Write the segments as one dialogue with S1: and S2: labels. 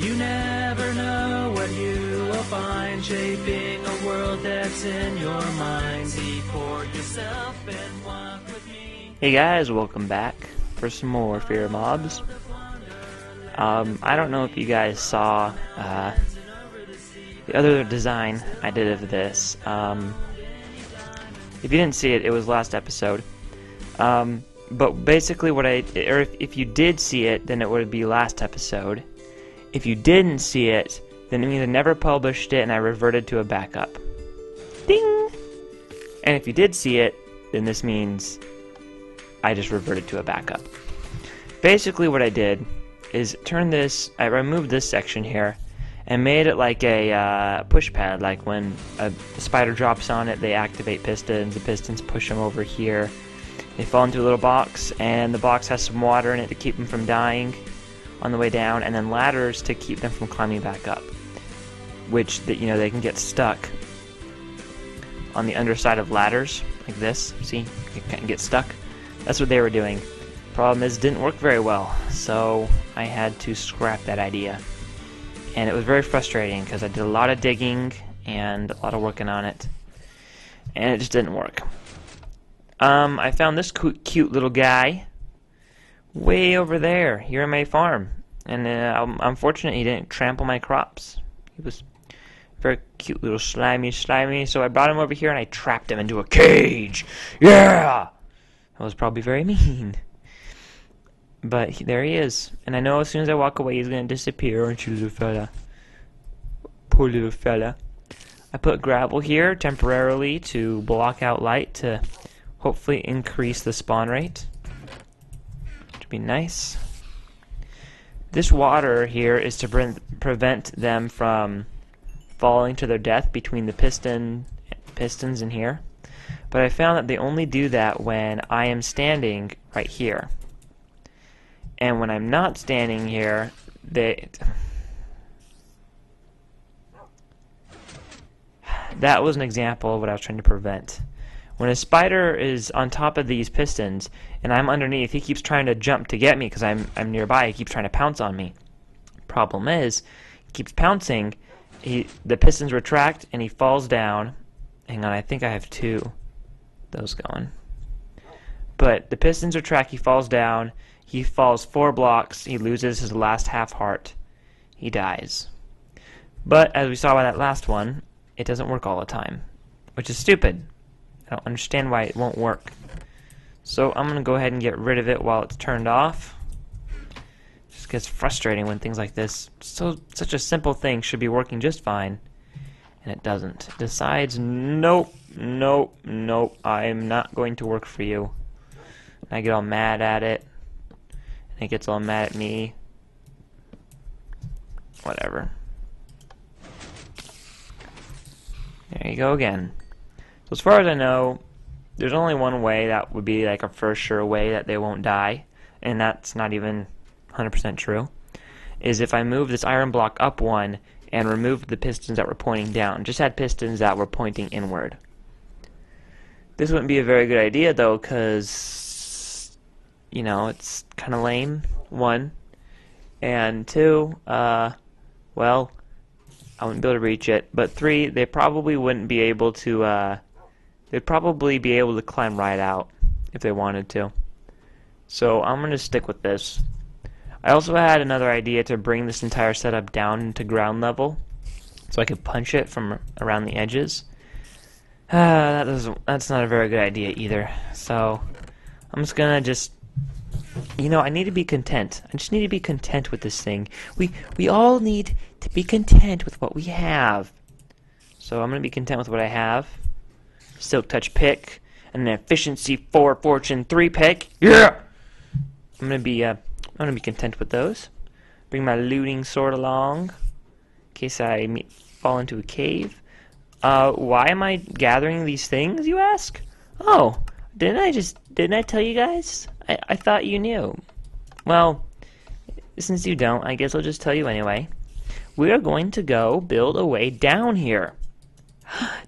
S1: You never know what you will find, shaping a world that's in your mind. See for yourself and walk with me.
S2: Hey guys, welcome back for some more Fear Mobs. I don't know if you guys saw the other design I did of this. If you didn't see it, it was last episode. But basically or if you did see it, then it would be last episode. If you didn't see it, then it means I never published it and I reverted to a backup. Ding! And if you did see it, then this means I just reverted to a backup. Basically what I did is I removed this section here and made it like a push pad, like when a spider drops on it, they activate pistons, the pistons push them over here. They fall into a little box, and the box has some water in it to keep them from dying on the way down, and then ladders to keep them from climbing back up, which they can get stuck on the underside of ladders like this. See, you can get stuck. That's what they were doing. Problem is, it didn't work very well, so I had to scrap that idea, and it was very frustrating because I did a lot of digging and a lot of working on it, and it just didn't work. I found this cute little guy way over there, here in my farm, and I'm fortunate he didn't trample my crops. He was very cute, little slimy, so I brought him over here and I trapped him into a cage. Yeah! That was probably very mean. But there he is, and I know as soon as I walk away he's going to disappear, aren't you, little fella? Poor little fella. I put gravel here temporarily to block out light to hopefully increase the spawn rate. Be nice. This water here is to prevent them from falling to their death between the pistons in here. But I found that they only do that when I am standing right here. And when I'm not standing here, that was an example of what I was trying to prevent. When a spider is on top of these pistons and I'm underneath, he keeps trying to jump to get me because I'm nearby. He keeps trying to pounce on me. Problem is, he keeps pouncing. The pistons retract and he falls down. Hang on, I think I have two of those going. But the pistons retract. He falls down. He falls 4 blocks. He loses his last half heart. He dies. But as we saw by that last one, it doesn't work all the time, which is stupid. I don't understand why it won't work. So I'm going to go ahead and get rid of it while it's turned off. It just gets frustrating when things like this, such a simple thing, should be working just fine, and it doesn't. It decides, nope, I'm not going to work for you. And I get all mad at it, and it gets all mad at me. Whatever. There you go again. So as far as I know, there's only one way that would be like a for sure way that they won't die, and that's not even 100% true, is if I move this iron block up one and remove the pistons that were pointing down, just had pistons that were pointing inward. This wouldn't be a very good idea though, because it's kind of lame, 1, and 2, well, I wouldn't be able to reach it, but 3, they probably wouldn't be able to they'd probably be able to climb right out if they wanted to. So I'm going to stick with this. I also had another idea to bring this entire setup down to ground level so I could punch it from around the edges. That's not a very good idea either. So I'm just going to I need to be content. I just need to be content with this thing. We all need to be content with what we have. So I'm going to be content with what I have. Silk Touch pick, and an Efficiency 4 Fortune 3 pick. Yeah! I'm gonna be content with those. Bring my looting sword along in case I fall into a cave. Why am I gathering these things, you ask? Oh, didn't I tell you guys? I thought you knew. Well, since you don't, I guess I'll just tell you anyway. We are going to go build a way down here.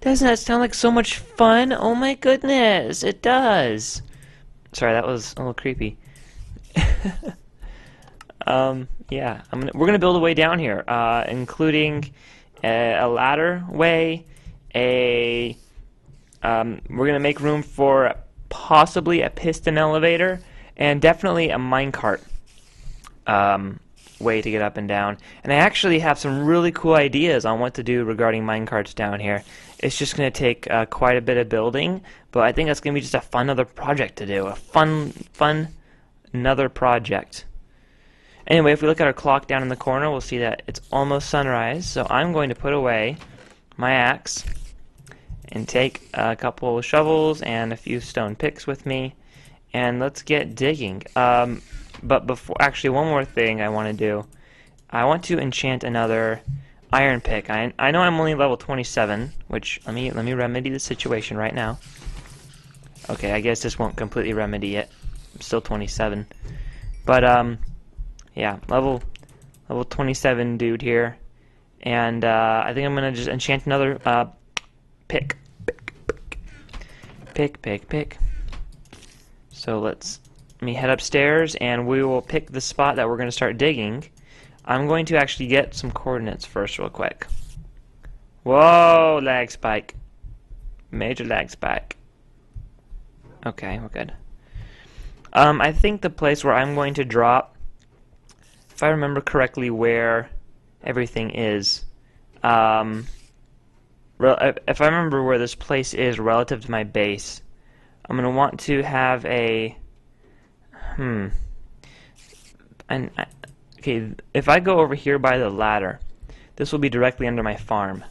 S2: Doesn't that sound like so much fun? Oh my goodness, it does. Sorry, that was a little creepy. Yeah, we're gonna build a way down here, including a ladder way. We're gonna make room for possibly a piston elevator and definitely a minecart way to get up and down. And I actually have some really cool ideas on what to do regarding minecarts down here. It's just going to take quite a bit of building, but I think that's going to be just a fun other project to do. A fun another project. Anyway, if we look at our clock down in the corner, we'll see that it's almost sunrise. So I'm going to put away my axe and take a couple of shovels and a few stone picks with me, and let's get digging. But before, actually, one more thing I want to do. I want to enchant another iron pick. I know I'm only level 27, which let me remedy the situation right now. Okay, I guess this won't completely remedy it. I'm still 27, but yeah, level 27 dude here, and I think I'm gonna just enchant another pick. So let me head upstairs and we will pick the spot that we're going to start digging. I'm going to actually get some coordinates first real quick. Whoa, lag spike. Major lag spike. Okay, we're good. I think the place where I'm going to drop, if I remember correctly where everything is, if I remember where this place is relative to my base, I'm going to want to have a okay, if I go over here by the ladder, this will be directly under my farm.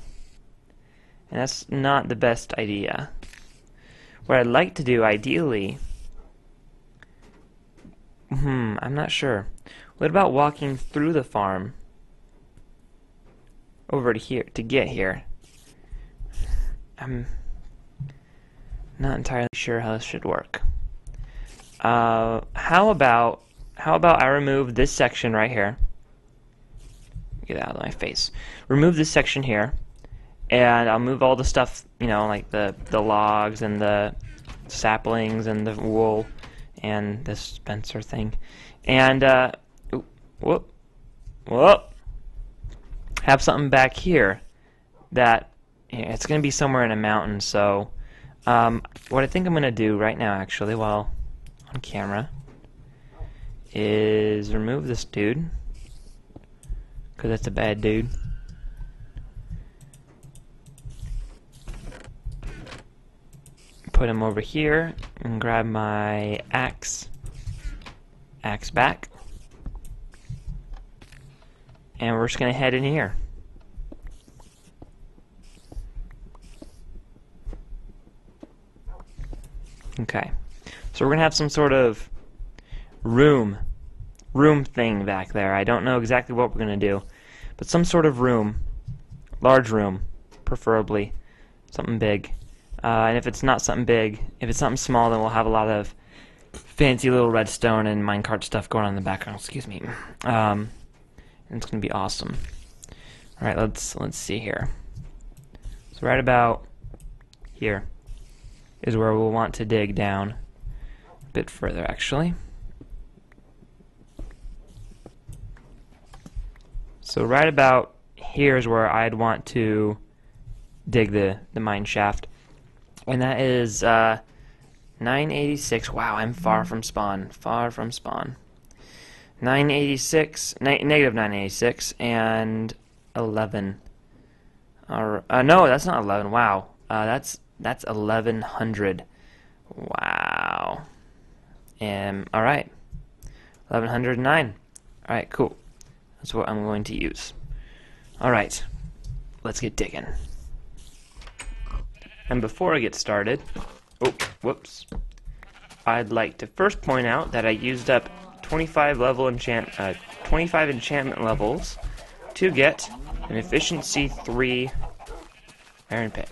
S2: And that's not the best idea. What I'd like to do, ideally, I'm not sure. What about walking through the farm over to here to get here? I'm not entirely sure how this should work. How about I remove this section right here? Get out of my face. Remove this section here, and I'll move all the stuff, you know, like the logs and the saplings and the wool and this Spencer thing, and whoop, have something back here that it's going to be somewhere in a mountain. So what I think I'm going to do right now, actually, while on camera, is remove this dude, because that's a bad dude. Put him over here and grab my axe back, and we're just gonna head in here. Okay, so we're gonna have some sort of room thing back there. I don't know exactly what we're gonna do, but some sort of room, large room, preferably something big. And if it's not something big, if it's something small, then we'll have a lot of fancy little redstone and minecart stuff going on in the background. Excuse me. And it's gonna be awesome. All right, let's see here. So right about here is where we'll want to dig down a bit further, actually. So right about here is where I'd want to dig the mine shaft. And that is 986. Wow, I'm far from spawn. Far from spawn. 986, negative 986, and 11. No, that's not 11. Wow, that's 1100. Wow. All right, 1109. All right, cool. That's what I'm going to use. All right, let's get digging. And before I get started, I'd like to first point out that I used up 25 enchantment levels to get an efficiency 3 iron pick.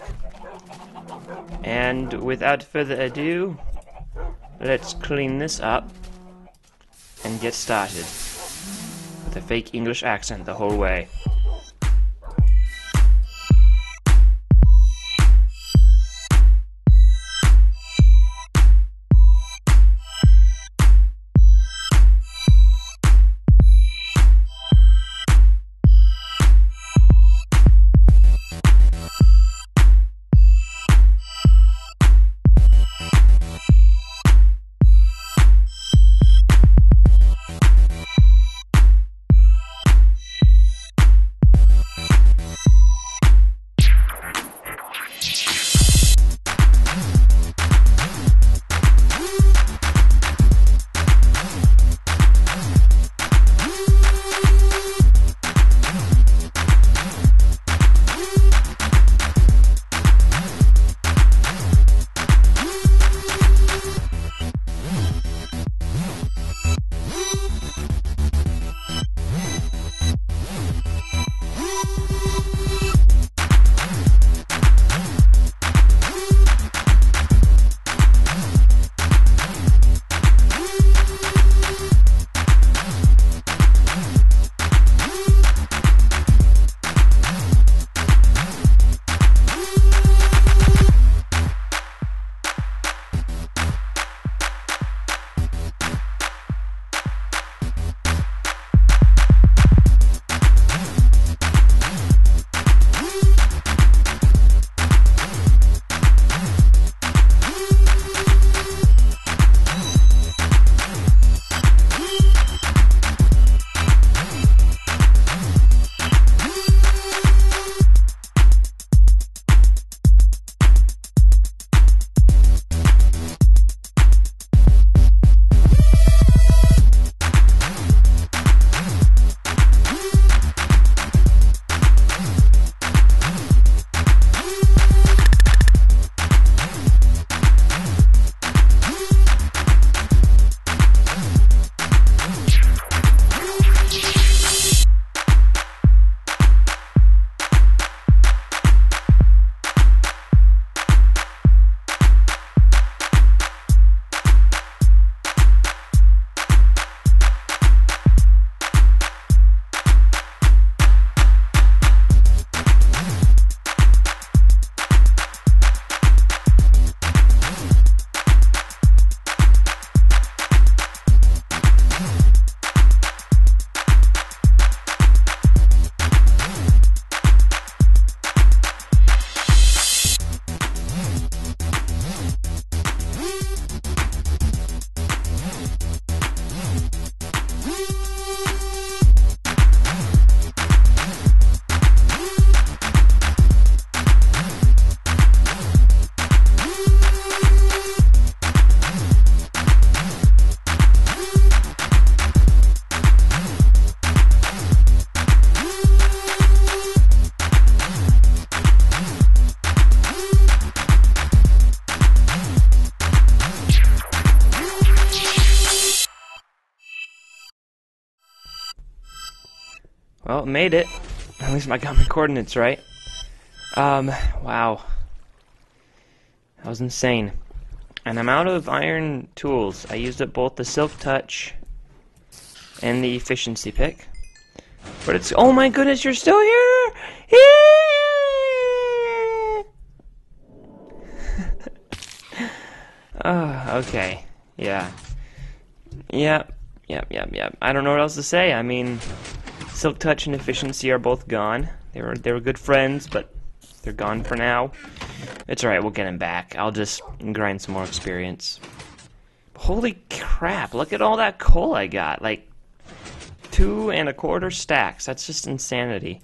S2: And without further ado, let's clean this up and get started with a fake English accent the whole way. Well, made it. At least I got my coordinates right. Wow. That was insane. And I'm out of iron tools. I used up both the Silk Touch and the efficiency pick. But it's... Oh my goodness, you're still here! Okay. Yeah. Yep. I don't know what else to say. I mean, Silk Touch and efficiency are both gone. They were good friends, but they're gone for now. It's alright, we'll get them back. I'll just grind some more experience. Holy crap, look at all that coal I got. Like, 2 1/4 stacks. That's just insanity.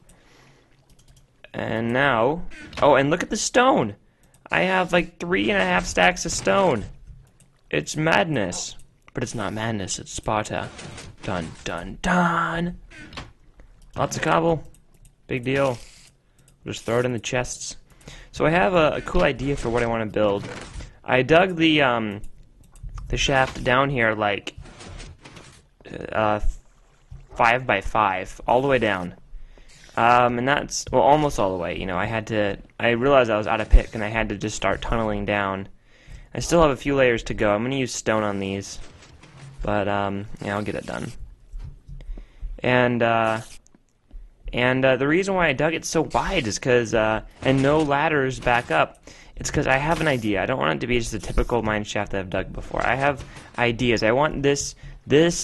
S2: And now... Oh, and look at the stone! I have like 3.5 stacks of stone. It's madness. But it's not madness, it's Sparta. Dun, dun, dun! Lots of cobble. Big deal. Just throw it in the chests. So I have a cool idea for what I want to build. I dug the shaft down here like 5 by 5, all the way down. And that's, well, almost all the way. You know, I realized I was out of pick and I had to just start tunneling down. I still have a few layers to go. I'm going to use stone on these. But, yeah, I'll get it done. And the reason why I dug it so wide is because, and no ladders back up, it's because I have an idea. I don't want it to be just a typical mine shaft that I've dug before. I have ideas. I want this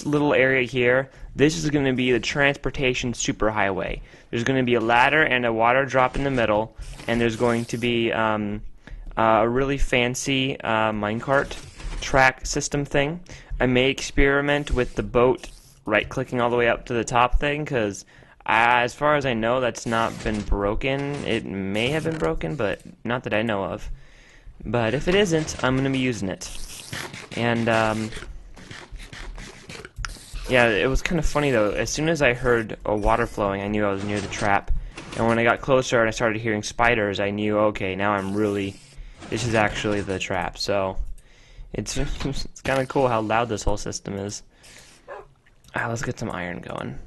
S2: little area here, this is going to be the transportation superhighway. There's going to be a ladder and a water drop in the middle, and there's going to be a really fancy minecart track system thing. I may experiment with the boat right-clicking all the way up to the top thing, because as far as I know, that's not been broken. It may have been broken, but not that I know of. But if it isn't, I'm going to be using it. And, yeah, it was kind of funny, though. As soon as I heard water flowing, I knew I was near the trap. And when I got closer and I started hearing spiders, I knew, okay, now this is actually the trap. So, it's kind of cool how loud this whole system is. Let's get some iron going.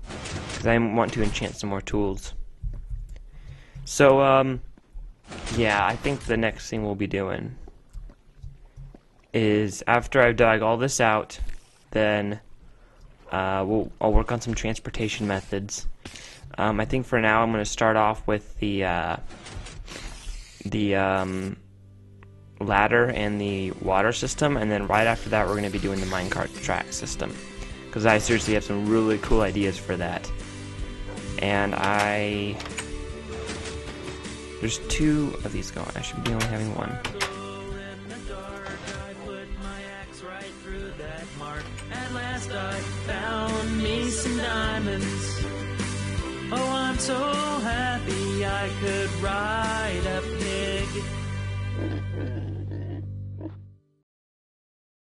S2: Because I want to enchant some more tools. So, yeah, I think the next thing we'll be doing is, after I've dug all this out, then I'll work on some transportation methods. I think for now I'm going to start off with the ladder and the water system, and then right after that we're going to be doing the minecart track system. Because I seriously have some really cool ideas for that. And there's 2 of these going. I should be only having 1.
S1: At last I found me some diamonds. Oh, I'm so happy I could ride up